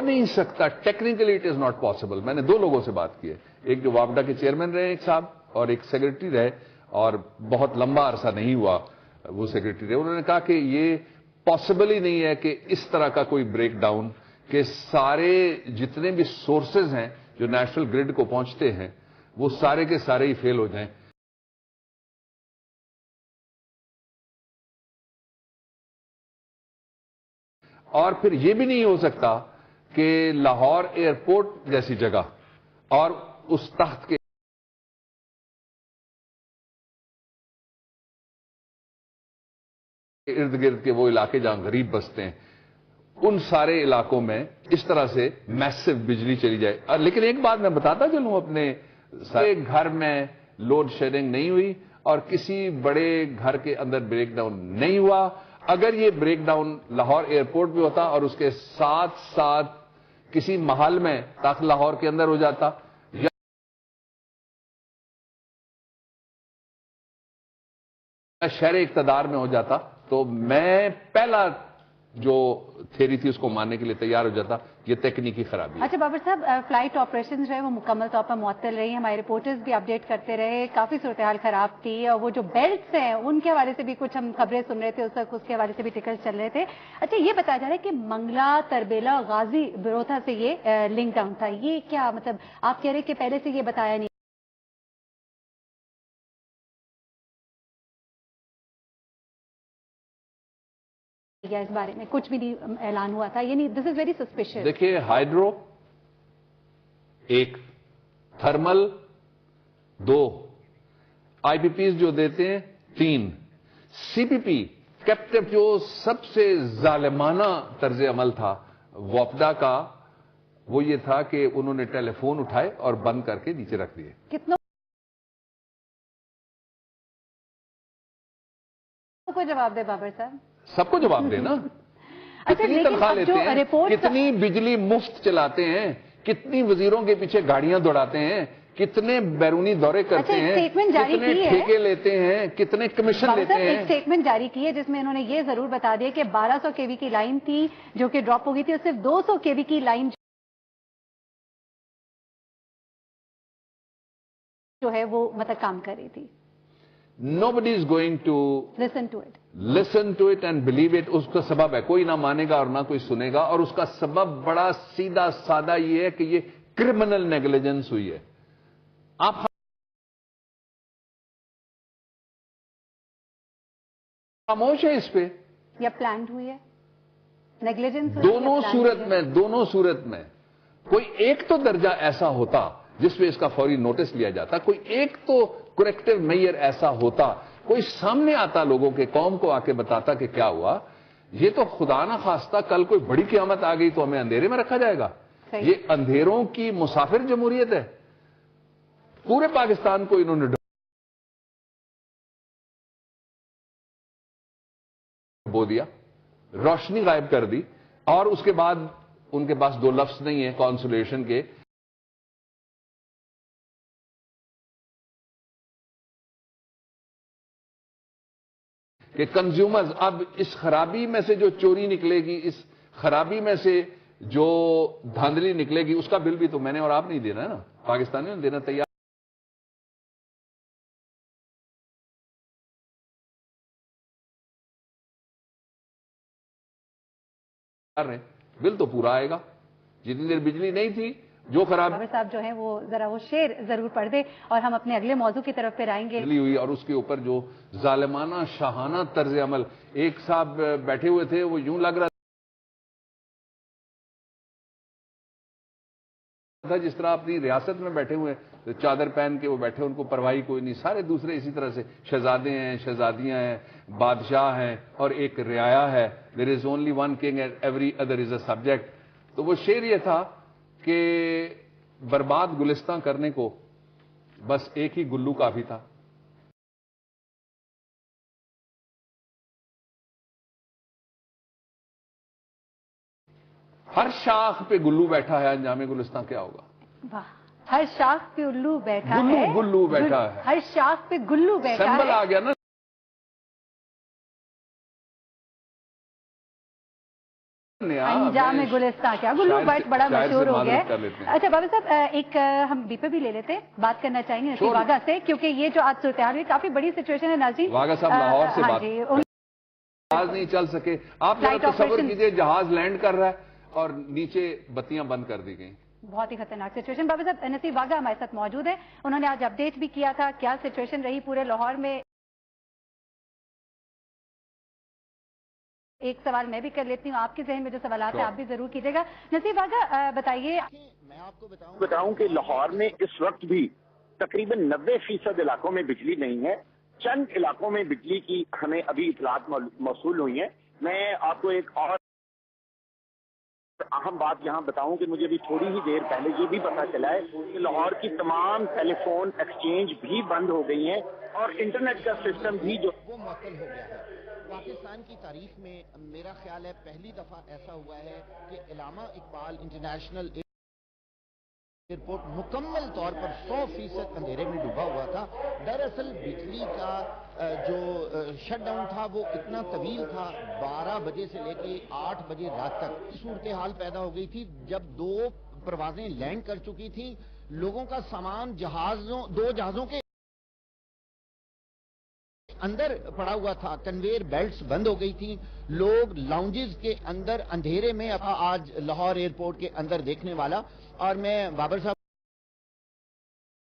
ہو نہیں سکتا, technically it is not possible. میں نے 2 لوگوں سے بات کی ہے, ایک جو وابڈا کے چیئرمین رہے ایک صاحب, اور ایک سیکرٹری رہے, اور بہت لمبا عرصہ نہیں ہوا وہ سیکرٹری رہے. انہوں نے کہا کہ یہ پاسبل ہی نہیں ہے کہ اس طرح کا کوئی بریک ڈاؤن, کہ سارے جتنے بھی سورسز ہیں جو نیشنل گرڈ کو پہنچتے ہیں وہ سارے کے سارے ہی فیل ہو جائیں. اور پھر یہ بھی نہیں ہو سکتا کہ لاہور ایئرپورٹ جیسی جگہ اور اس تخت کے ارد گرد کے وہ علاقے جہاں غریب بستے ہیں, ان سارے علاقوں میں اس طرح سے میسو بجلی چلی جائے. لیکن ایک بات میں بتاتا چلوں, اپنے گھر میں لوڈ شیڈنگ نہیں ہوئی اور کسی بڑے گھر کے اندر بریک ڈاؤن نہیں ہوا. اگر یہ بریک ڈاؤن لاہور ایئرپورٹ پہ ہوتا اور اس کے ساتھ ساتھ کسی محل میں تاکہ لاہور کے اندر ہو جاتا یا شہر اقتدار میں ہو جاتا, تو میں پہلا جو تھیری تھی اس کو ماننے کے لیے تیار ہو جاتا. یہ تکنیکی خرابی. اچھا بابر صاحب, فلائٹ آپریشن جو ہے وہ مکمل طور پر معطل رہی, ہمارے رپورٹرز بھی اپڈیٹ کرتے رہے, کافی صورتحال خراب تھی, اور وہ جو بیلٹس ہیں ان کے حوالے سے بھی کچھ ہم خبریں سن رہے تھے, اس وقت اس کے حوالے سے بھی ٹکٹ چل رہے تھے. اچھا یہ بتایا جا رہا ہے کہ منگلا, تربیلا, غازی بروتھا سے یہ لنک ڈاؤن تھا, یہ کیا مطلب آپ کہہ رہے کہ پہلے سے یہ بتایا نہیں اس بارے میں کچھ بھی نہیں اعلان ہوا تھا؟ یعنی دس از ویری سسپیشیس. دیکھیے, ہائیڈرو 1, تھرمل 2, آئی پی پیز جو دیتے ہیں 3, سی پی پی کیپٹو جو سب سے ظالمانہ طرز عمل تھا وابڈا کا, وہ یہ تھا کہ انہوں نے ٹیلی فون اٹھائے اور بند کر کے نیچے رکھ دیے. کتنا کو جواب دے بابر صاحب؟ سب کو جواب دینا. کتنی تنخواہ لیتے ہیں, کتنی بجلی مفت چلاتے ہیں, کتنی وزیروں کے پیچھے گاڑیاں دوڑاتے ہیں, کتنے بیرونی دورے کرتے ہیں, کتنے ٹھیکے لیتے ہیں, کتنے کمیشن لیتے ہیں. ایک سٹیٹمنٹ جاری کی ہے جس میں انہوں نے یہ ضرور بتا دیا کہ 1200 کے وی کی لائن تھی جو کہ ڈراپ ہو گئی تھی, اور صرف 200 کے وی کی لائن جو ہے وہ مطلب کام کر رہی تھی. Nobody is going to listen to it and believe it. اس کا سبب ہے, کوئی نہ مانے گا اور نہ کوئی سنے گا, اور اس کا سبب بڑا سیدھا سادہ یہ ہے کہ یہ کرمنل نیگلیجنس ہوئی ہے. آپ خاموش ہیں اس پہ, یا پلانڈ ہوئی ہے نیگلیجنس. دونوں صورت میں کوئی ایک تو درجہ ایسا ہوتا جس پہ اس کا فوری نوٹس لیا جاتا, کوئی ایک تو کریکٹیو میئر ایسا ہوتا, کوئی سامنے آتا لوگوں کے, قوم کو آ کے بتاتا کہ کیا ہوا. یہ تو خدا نہ خواستہ کل کوئی بڑی قیامت آ گئی تو ہمیں اندھیرے میں رکھا جائے گا. یہ اندھیروں کی مسافر جمہوریت ہے. پورے پاکستان کو انہوں نے ڈبو دیا, روشنی غائب کر دی, اور اس کے بعد ان کے پاس 2 لفظ نہیں ہیں کانسولیشن کے کہ کنزیومرز اب اس خرابی میں سے جو چوری نکلے گی, اس خرابی میں سے جو دھاندلی نکلے گی, اس کا بل بھی تو میں نے اور آپ نہیں دینا ہے نا, پاکستانیوں نے دینا تیار. بل تو پورا آئے گا. جتنی دیر بجلی نہیں تھی جو خراب صاحب جو ہیں وہ ذرا وہ شعر ضرور پڑھ دے اور ہم اپنے اگلے موضوع کی طرف پھر آئیں گے. ہوئی اور اس کے اوپر جو ظالمانہ شاہانہ طرز عمل, ایک صاحب بیٹھے ہوئے تھے, وہ یوں لگ رہا تھا جس طرح اپنی ریاست میں بیٹھے ہوئے, چادر پہن کے وہ بیٹھے, ان کو پرواہی کوئی نہیں. سارے دوسرے اسی طرح سے شہزادے ہیں, شہزادیاں ہیں, بادشاہ ہیں, اور ایک رعایا ہے. there is only one king and every other is a subject. تو وہ شعر یہ تھا کہ برباد گلستان کرنے کو بس ایک ہی گلو کافی تھا. ہر شاخ پہ گلو بیٹھا ہے, انجام گلستان کیا ہوگا؟ ہر شاخ پہ الو بیٹھا ہے, گلو بیٹھا ہے, ہر شاخ پہ گلو بیٹھا ہے. سمبل آ گیا نا. انجام گلستان کیا گلو بٹ بڑا مشہور ہو گیا ہے. اچھا بابا صاحب ایک ہم بی پہ بھی لے لیتے بات کرنا چاہیں گے نصیب واگا سے کیونکہ یہ جو آج صورتحال ہوئی کافی بڑی سچویشن ہے. ناظرین واگا صاحب لاہور سے بات جہاز نہیں چل سکے. آپ ذرا تصور کیجئے جہاز لینڈ کر رہا ہے اور نیچے بتیاں بند کر دی گئیں. بہت ہی خطرناک سچویشن. بابا صاحب نصیب واگا ہمارے ساتھ موجود ہے, انہوں نے آج اپڈیٹ بھی کیا تھا کیا سچویشن رہی پورے لاہور میں. ایک سوال میں بھی کر لیتی ہوں, آپ کے ذہن میں جو سوالات ہیں آپ بھی ضرور کیجیے گا. نصیب واگا بتائیے. میں آپ کو بتاؤں کہ لاہور میں اس وقت بھی تقریباً 90% علاقوں میں بجلی نہیں ہے. چند علاقوں میں بجلی کی ہمیں ابھی اطلاعات موصول ہوئی ہیں. میں آپ کو ایک اور اہم بات یہاں بتاؤں کہ مجھے بھی تھوڑی ہی دیر پہلے یہ بھی پتا چلا ہے کہ لاہور کی تمام ٹیلی فون ایکسچینج بھی بند ہو گئی ہیں اور انٹرنیٹ کا سسٹم بھی جو وہ معطل ہو گیا ہے. پاکستان کی تاریخ میں میرا خیال ہے پہلی دفعہ ایسا ہوا ہے کہ علامہ اقبال انٹرنیشنل ایئرپورٹ مکمل طور پر 100% اندھیرے میں ڈوبا ہوا تھا. دراصل بجلی کا جو شٹ ڈاؤن تھا وہ اتنا طویل تھا, 12 بجے سے لے کے 8 بجے رات تک. صورتحال پیدا ہو گئی تھی جب 2 پروازیں لینڈ کر چکی تھیں, لوگوں کا سامان دو جہازوں کے اندر پڑا ہوا تھا, کنویئر بیلٹس بند ہو گئی تھیں, لوگ لاؤنجز کے اندر اندھیرے میں آج لاہور ایئرپورٹ کے اندر دیکھنے والا. اور میں بابر صاحب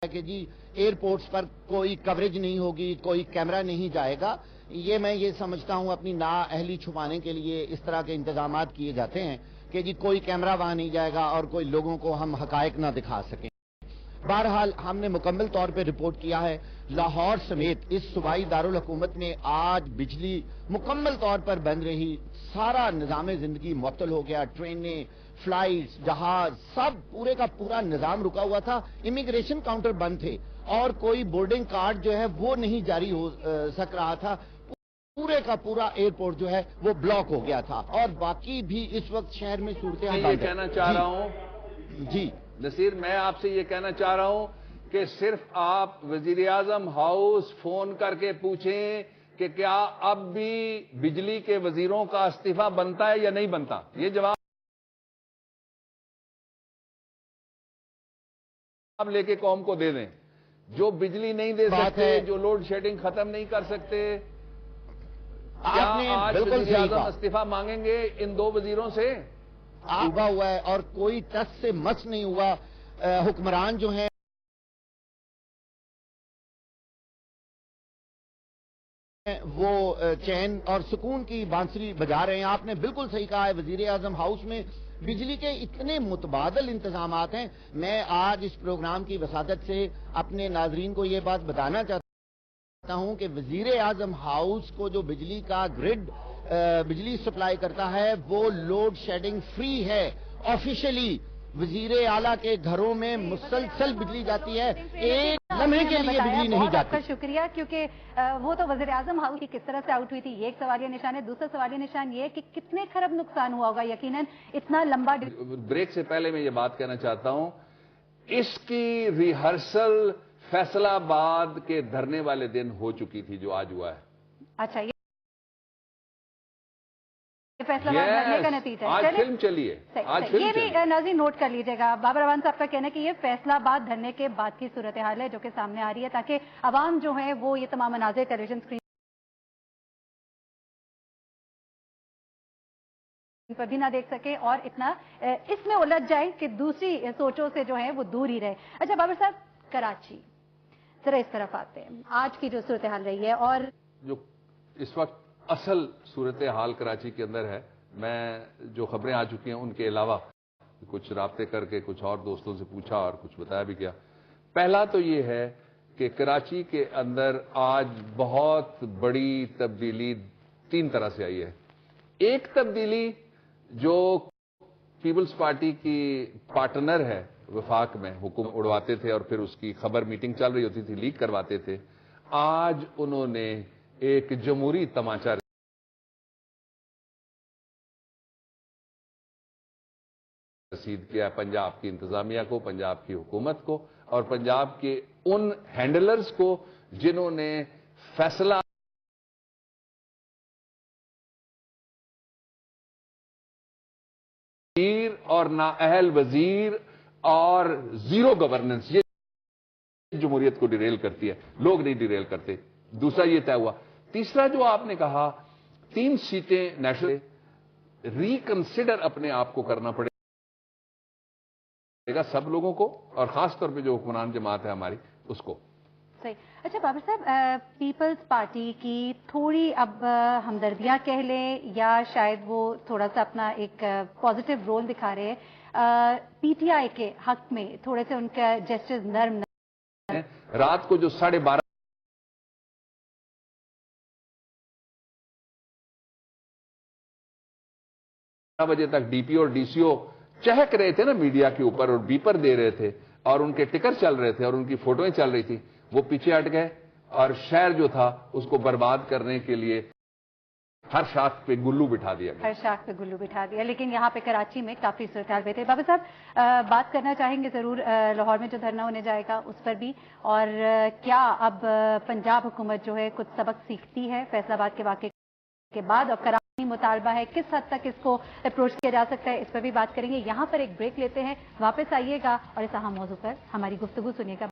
کہ جی ایئرپورٹس پر کوئی کوریج نہیں ہوگی, کوئی کیمرہ نہیں جائے گا, یہ سمجھتا ہوں اپنی نااہلی چھپانے کے لیے اس طرح کے انتظامات کیے جاتے ہیں کہ جی کوئی کیمرہ وہاں نہیں جائے گا اور کوئی لوگوں کو ہم حقائق نہ دکھا سکیں. بہرحال ہم نے مکمل طور پہ رپورٹ کیا ہے لاہور سمیت اس صوبائی دارالحکومت میں آج بجلی مکمل طور پر بند رہی. سارا نظام زندگی معطل ہو گیا, ٹرینیں, فلائٹس, جہاز, سب پورے کا پورا نظام رکا ہوا تھا. امیگریشن کاؤنٹر بند تھے اور کوئی بورڈنگ کارڈ جو ہے وہ نہیں جاری ہو سک رہا تھا. پورے کا پورا ایئرپورٹ جو ہے وہ بلاک ہو گیا تھا. اور باقی بھی اس وقت شہر میں صورتحال یہ کہنا چاہ رہا ہوں جی نصیر, میں آپ سے یہ کہنا چاہ رہا ہوں کہ صرف آپ وزیر اعظم ہاؤس فون کر کے پوچھیں کہ کیا اب بھی بجلی کے وزیروں کا استعفی بنتا ہے یا نہیں بنتا, یہ جواب آپ لے کے قوم کو دے دیں. جو بجلی نہیں دے سکتے, جو لوڈ شیڈنگ ختم نہیں کر سکتے, کیا آج وزیر اعظم استعفی مانگیں گے ان 2 وزیروں سے؟ ڈوبا ہوا ہے اور کوئی ٹس سے مس نہیں ہوا. حکمران جو ہیں وہ چین اور سکون کی بانسری بجا رہے ہیں. آپ نے بالکل صحیح کہا ہے, وزیر اعظم ہاؤس میں بجلی کے اتنے متبادل انتظامات ہیں. میں آج اس پروگرام کی وسادت سے اپنے ناظرین کو یہ بات بتانا چاہتا ہوں کہ وزیر اعظم ہاؤس کو جو بجلی کا گرڈ بجلی سپلائی کرتا ہے وہ لوڈ شیڈنگ فری ہے. آفیشلی وزیر اعلیٰ کے گھروں میں مسلسل بجلی جاتی ہے, ایک لمحے کے لیے بجلی نہیں جاتی. آپ کا شکریہ, کیونکہ وہ تو وزیر اعظم ہاؤس کی کس طرح سے آؤٹ ہوئی تھی یہ ایک سوالیہ نشان ہے. دوسرا سوالیہ نشان یہ کہ کتنے کھرب نقصان ہوا ہوگا یقیناً اتنا لمبا. بریک سے پہلے میں یہ بات کہنا چاہتا ہوں, اس کی ریہرسل فیصلہ آباد کے دھرنے والے دن ہو چکی تھی جو آج ہوا ہے. اچھا, یہ فیصلہ بھرنے کا نتیجہ آج فلم چلی ہے, یہ بھی ناظرین نوٹ کر لیجیے گا. بابر اعوان صاحب کا کہنا ہے کہ یہ فیصلہ آباد دھرنے کے بعد کی صورتحال ہے جو کہ سامنے آ رہی ہے تاکہ عوام جو ہے وہ یہ تمام مناظر ٹیلی ویژن اسکرین پر بھی نہ دیکھ سکے اور اتنا اس میں الجھ جائے کہ دوسری سوچوں سے جو ہے وہ دور ہی رہے. اچھا بابر صاحب, کراچی ذرا اس طرف آتے ہیں, آج کی جو صورتحال رہی ہے اور جو اس وقت اصل صورتحال کراچی کے اندر ہے, میں جو خبریں آ چکی ہیں ان کے علاوہ کچھ رابطے کر کے کچھ اور دوستوں سے پوچھا اور کچھ بتایا بھی کیا. پہلا تو یہ ہے کہ کراچی کے اندر آج بہت بڑی تبدیلی 3 طرح سے آئی ہے. ایک تبدیلی جو پیپلز پارٹی کی پارٹنر ہے وفاق میں, حکم اڑواتے تھے اور پھر اس کی خبر میٹنگ چل رہی ہوتی تھی لیک کرواتے تھے, آج انہوں نے ایک جمہوری تماچا رسید کیا پنجاب کی انتظامیہ کو, پنجاب کی حکومت کو اور پنجاب کے ان ہینڈلرز کو جنہوں نے فیصلہ اور نااہل وزیر اور زیرو گورننس، یہ جمہوریت کو ڈیریل کرتی ہے، لوگ نہیں ڈیریل کرتے۔ دوسرا یہ طے ہوا۔ تیسرا جو آپ نے کہا 3 سیٹیں نیشنل، ریکنسیڈر اپنے آپ کو کرنا پڑے گا سب لوگوں کو، اور خاص طور پہ جو حکمران جماعت ہے ہماری اس کو۔ صحیح۔ اچھا بابر صاحب، پیپلز پارٹی کی تھوڑی اب ہمدردیاں کہہ لیں یا شاید وہ تھوڑا سا اپنا ایک پازیٹو رول دکھا رہے ہیں پی ٹی آئی کے حق میں، تھوڑے سے ان کا جسٹس نرم رات کو جو 12:30 بجے تک ڈی پی اور ڈی سی او چہک رہے تھے نا میڈیا کے اوپر، اور بیپر دے رہے تھے، اور ان کے ٹکر چل رہے تھے اور ان کی فوٹویں چل رہی تھی، وہ پیچھے ہٹ گئے اور شہر جو تھا اس کو برباد کرنے کے لیے ہر شاخ پہ گلو بٹھا دیا گیا۔ ہر شاخ پہ گلو بٹھا دیا، لیکن یہاں پہ کراچی میں کافی صورتحال بھی تھے۔ بابر صاحب بات کرنا چاہیں گے ضرور لاہور میں جو دھرنا ہونے جائے گا اس پر بھی، اور کیا اب پنجاب حکومت جو ہے کچھ سبق سیکھتی ہے فیصل آباد کے واقعے کے بعد، اور کراچی مطالبہ ہے کس حد تک اس کو اپروچ کیا جا سکتا ہے، اس پر بھی بات کریں گے۔ یہاں پر ایک بریک لیتے ہیں، واپس آئیے گا اور اس اہم موضوع پر ہماری گفتگو سنیے گا۔